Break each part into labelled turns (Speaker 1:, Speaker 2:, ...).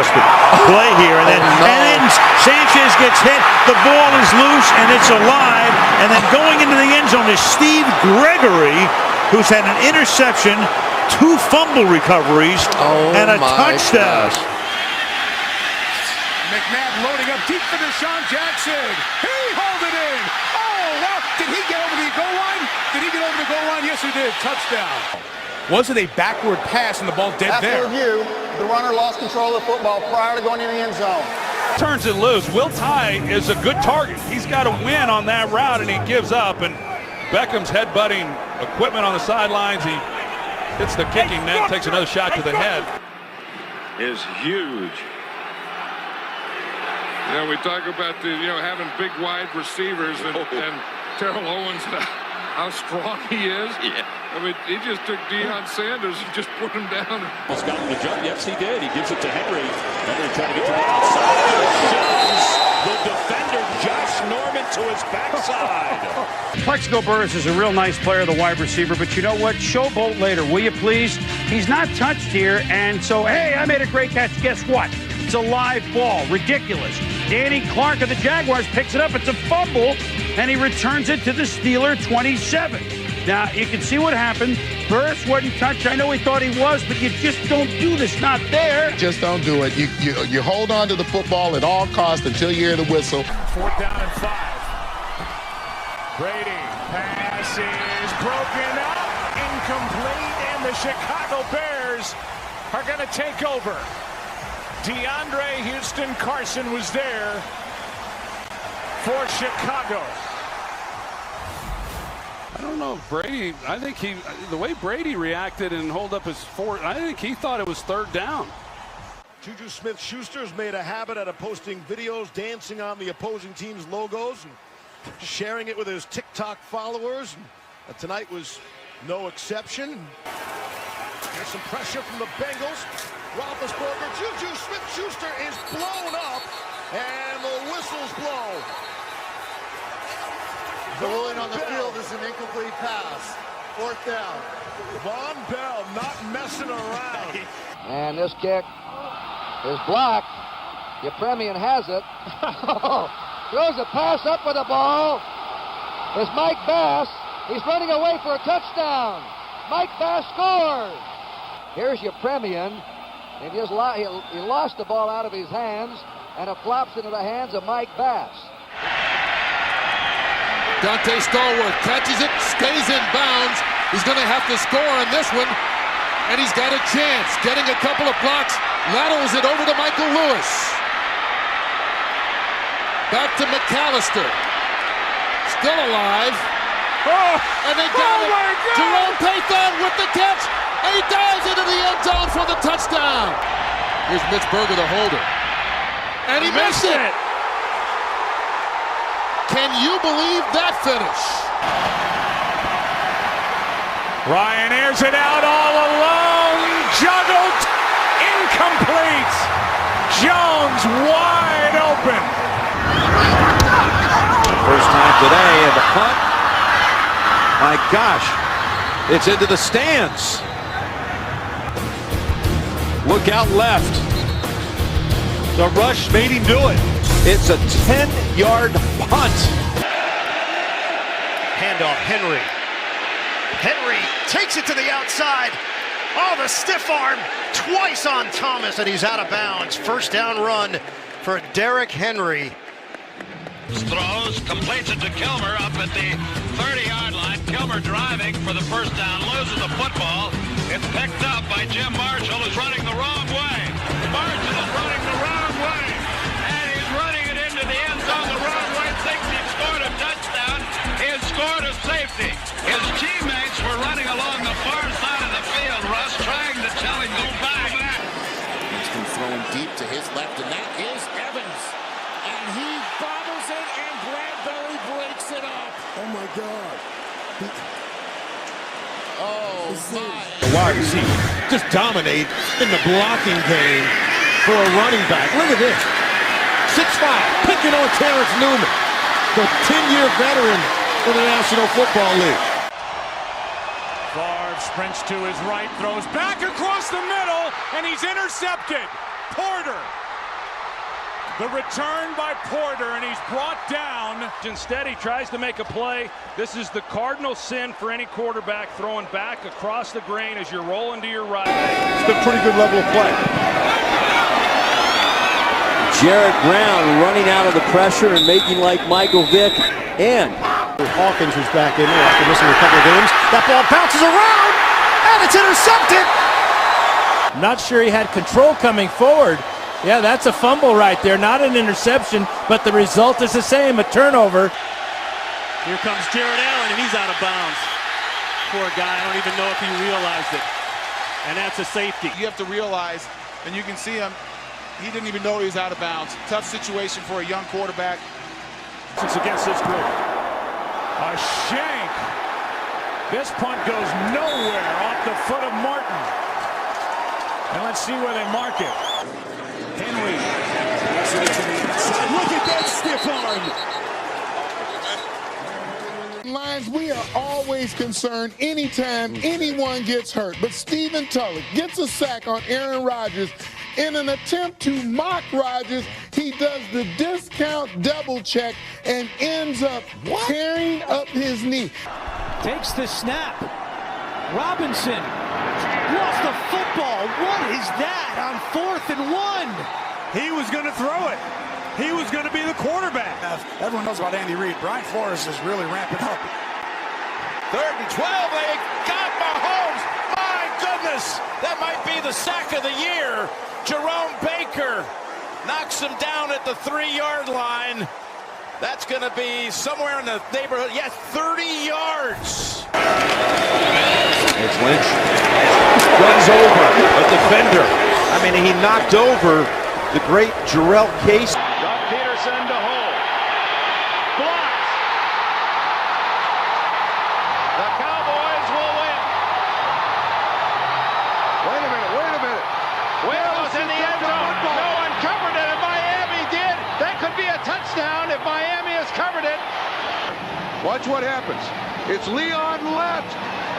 Speaker 1: exhausted play here. And then Sanchez gets hit. The ball is loose, and it's alive. And then going into the end zone is Steve Gregory, who's had an interception, 2 fumble recoveries, and a touchdown.
Speaker 2: Gosh. McNabb loading up deep for Deshaun Jackson. He hauled it in. Oh, well, did he get over the goal line? Did he get over the goal line? Yes, he did. Touchdown. Was it a backward pass and the ball dead there?
Speaker 3: After review, the runner lost control of the football prior to going in the end zone.
Speaker 4: Turns it loose. Will Tye is a good target. He's got to win on that route, and he gives up. And Beckham's headbutting equipment on the sidelines. He hits the kicking net, takes another shot to the head.
Speaker 5: Is huge. Yeah, we talk about the having big wide receivers and Terrell Owens, how strong he is. Yeah. I mean, he just took Deion Sanders and just put him down.
Speaker 6: Almost got him to jump. Yes, he did. He gives it to Henry. Henry trying to get to the outside. Shoves the defender Josh Norman to his backside.
Speaker 7: Plexico Burris is a real nice player, the wide receiver, but you know what? Showboat later, will you please? He's not touched here, and so, hey, I made a great catch. Guess what? It's a live ball. Ridiculous. Danny Clark of the Jaguars picks it up. It's a fumble, and he returns it to the Steeler 27. Now, you can see what happened. Burris wasn't touched. I know he thought he was, but you just don't do this. Not there.
Speaker 8: Just don't do it. You hold on to the football at all costs until you hear the whistle.
Speaker 2: 4th down and 5. Brady. Pass is broken up. Incomplete. And the Chicago Bears are going to take over. DeAndre Houston Carson was there for Chicago.
Speaker 4: I don't know, Brady. I think the way Brady reacted and hold up his foot, I think he thought it was 3rd down.
Speaker 9: Juju Smith-Schuster's made a habit out of posting videos, dancing on the opposing team's logos, and sharing it with his TikTok followers. And tonight was no exception. There's some pressure from the Bengals. Roethlisberger, Juju Smith-Schuster is blown up, and the whistles blow.
Speaker 3: The ruling on the field is an incomplete pass. 4th down.
Speaker 9: Von Bell not messing around.
Speaker 10: And this kick is blocked. Yepremian has it. Throws a pass up with the ball. It's Mike Bass. He's running away for a touchdown. Mike Bass scores. Here's Yepremian. He lost the ball out of his hands, and it flops into the hands of Mike Bass.
Speaker 8: Dante Stallworth catches it, stays in bounds. He's going to have to score on this one, and he's got a chance. Getting a couple of blocks, laterals it over to Michael Lewis. Back to McAllister. Still alive. And they got it. Jerome Pathon with the catch. And he dives into the end zone for the touchdown. Here's Mitch Berger, the holder. And he missed it. Can you believe that finish?
Speaker 2: Ryan airs it out all alone. Juggled. Incomplete. Jones wide open.
Speaker 1: First time today, and the punt. My gosh, it's into the stands. Look out left. The rush made him do it. It's a 10-yard punt.
Speaker 11: Handoff, Henry. Henry takes it to the outside. Oh, the stiff arm twice on Thomas, and he's out of bounds. First down run for Derrick Henry.
Speaker 12: Throws, completes it to Kilmer up at the 30-yard line. Kilmer driving for the first down, loses the football. It's picked up by Jim Marshall, who's running the wrong way. Marshall is running the wrong way, and he's running it into the end zone the wrong way. Thinks he scored a touchdown. He has scored a safety. His teammates were running along the far side of the field, Russ, trying to tell him go back.
Speaker 8: He's been thrown deep to his left, and that is Evans. And he bobbles it, and Bradbury breaks it up.
Speaker 9: Oh, my God.
Speaker 8: Oh, my.
Speaker 9: The wide receiver just dominate in the blocking game for a running back. Look at this. 6'5", picking on Terrence Newman, the 10-year veteran in the National Football League.
Speaker 2: Favre sprints to his right, throws back across the middle, and he's intercepted. Porter The return by Porter, and he's brought down.
Speaker 6: Instead, he tries to make a play. This is the cardinal sin for any quarterback, throwing back across the grain as you're rolling to your right.
Speaker 9: It's been a pretty good level of play.
Speaker 13: Jarrett Brown running out of the pressure and making like Michael Vick. And
Speaker 9: Hawkins was back in there after missing a couple of games. That ball bounces around, and it's intercepted.
Speaker 14: Not sure he had control coming forward. Yeah, that's a fumble right there, not an interception, but the result is the same, a turnover.
Speaker 6: Here comes Jared Allen, and he's out of bounds. Poor guy, I don't even know if he realized it. And that's a safety.
Speaker 15: You have to realize, and you can see him, he didn't even know he was out of bounds. Tough situation for a young quarterback.
Speaker 2: It's against this group. A shank. This punt goes nowhere off the foot of Martin. And let's see where they mark it. Henry.
Speaker 8: Look at that stiff arm.
Speaker 16: Lions, we are always concerned anytime anyone gets hurt. But Stephen Tulloch gets a sack on Aaron Rodgers. In an attempt to mock Rodgers, he does the discount double check and ends up tearing up his knee.
Speaker 7: Takes the snap. Robinson lost the football. What is that on 4th and 1?
Speaker 2: He was going to throw it. He was going to be the quarterback.
Speaker 15: Everyone knows about Andy Reid. Brian Flores is really ramping up.
Speaker 8: 3rd and 12, they got Mahomes. My goodness, that might be the sack of the year. Jerome Baker knocks him down at the 3-yard line. That's going to be somewhere in the neighborhood. Yes, 30 yards.
Speaker 17: It's Lynch. Runs over a defender. I mean, he knocked over the great Jarrell Case.
Speaker 6: Doug Peterson to hold. Blocked. The Cowboys will win.
Speaker 3: Wait a minute.
Speaker 6: Will was in the end zone. No one covered it, and Miami did. That could be a touchdown if Miami has covered it.
Speaker 3: Watch what happens. It's Leon Lett.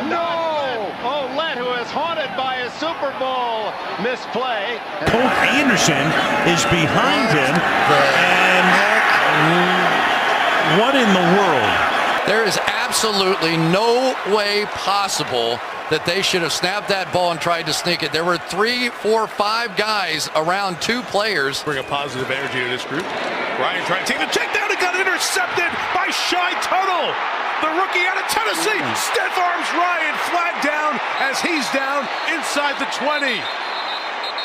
Speaker 3: No!
Speaker 6: Oh, Lett, who is haunted by a Super Bowl misplay.
Speaker 1: Colt Anderson is behind him, and what in the world?
Speaker 8: There is absolutely no way possible that they should have snapped that ball and tried to sneak it. There were 3, 4, 5 guys around 2 players.
Speaker 6: Bring a positive energy to this group. Ryan trying to take the check down and got intercepted by Shy Tuttle. The rookie out of Tennessee. Stiff arms Ryan, flag down as he's down inside the 20.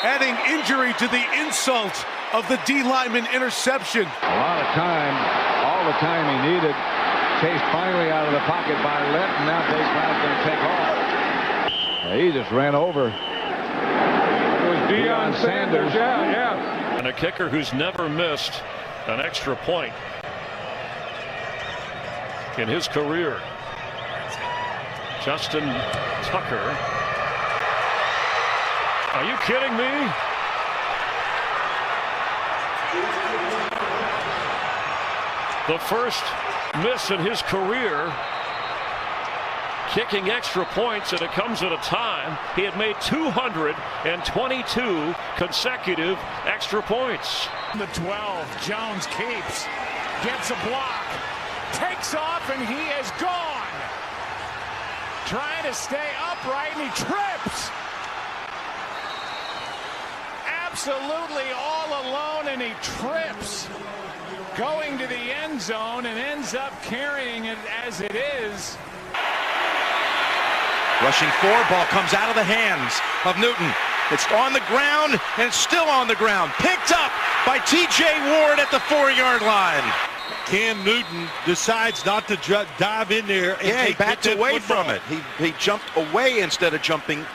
Speaker 2: Adding injury to the insult of the D lineman interception.
Speaker 18: A lot of time, all the time he needed. Chased finally out of the pocket by Lett, and now Dave Brown's going to take off. He just ran over. It was Deion Sanders.
Speaker 6: And a kicker who's never missed an extra point in his career. Justin Tucker. Are you kidding me? The first miss in his career, kicking extra points, and it comes at a time he had made 222 consecutive extra points.
Speaker 2: The 12, Jones keeps, gets a block, takes off, and he is gone. Trying to stay upright, and he trips. Absolutely all alone, and he trips. Going to the end zone and ends up carrying it as it is.
Speaker 17: Rushing 4, ball comes out of the hands of Newton. It's on the ground, and it's still on the ground. Picked up by T.J. Ward at the 4-yard line.
Speaker 9: Cam Newton decides not to dive in there. And
Speaker 17: he backs away from it. He jumped away instead of jumping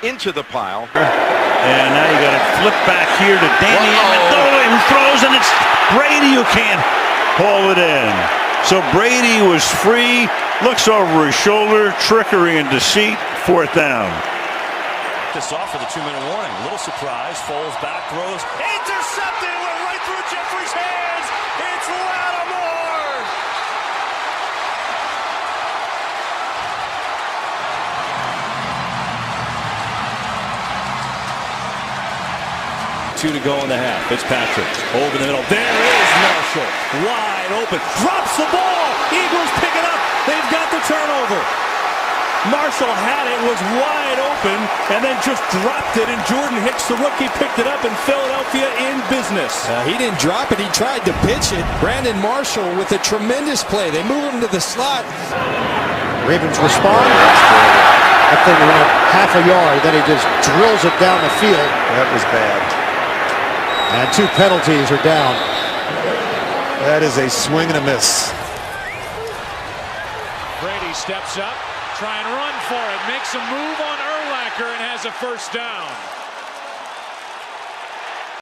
Speaker 17: into the pile.
Speaker 1: And now you got to flip back here to Danny Amendola, who throws, and it's Brady who can't haul it in. So Brady was free, looks over his shoulder, trickery and deceit, 4th down.
Speaker 6: This off for the 2-minute warning. A little surprise. Foles back, throws. Intercepted. Went right through Jeffrey's hands. It's Lattimore.
Speaker 14: 2:42 to go in the half. Fitzpatrick over the middle. There is Marshall. Wide open. Drops the ball. Eagles pick it up. They've got the turnover. Marshall had it, was wide open, and then just dropped it, and Jordan Hicks, the rookie, picked it up, and Philadelphia in business.
Speaker 19: He didn't drop it, he tried to pitch it. Brandon Marshall with a tremendous play. They move him to the slot.
Speaker 11: Ravens respond. That thing went half a yard, then he just drills it down the field.
Speaker 6: That was bad.
Speaker 11: And 2 penalties are down.
Speaker 6: That is a swing and a miss.
Speaker 2: Brady steps up, try and run for it, makes a move on Urlacher and has a first down.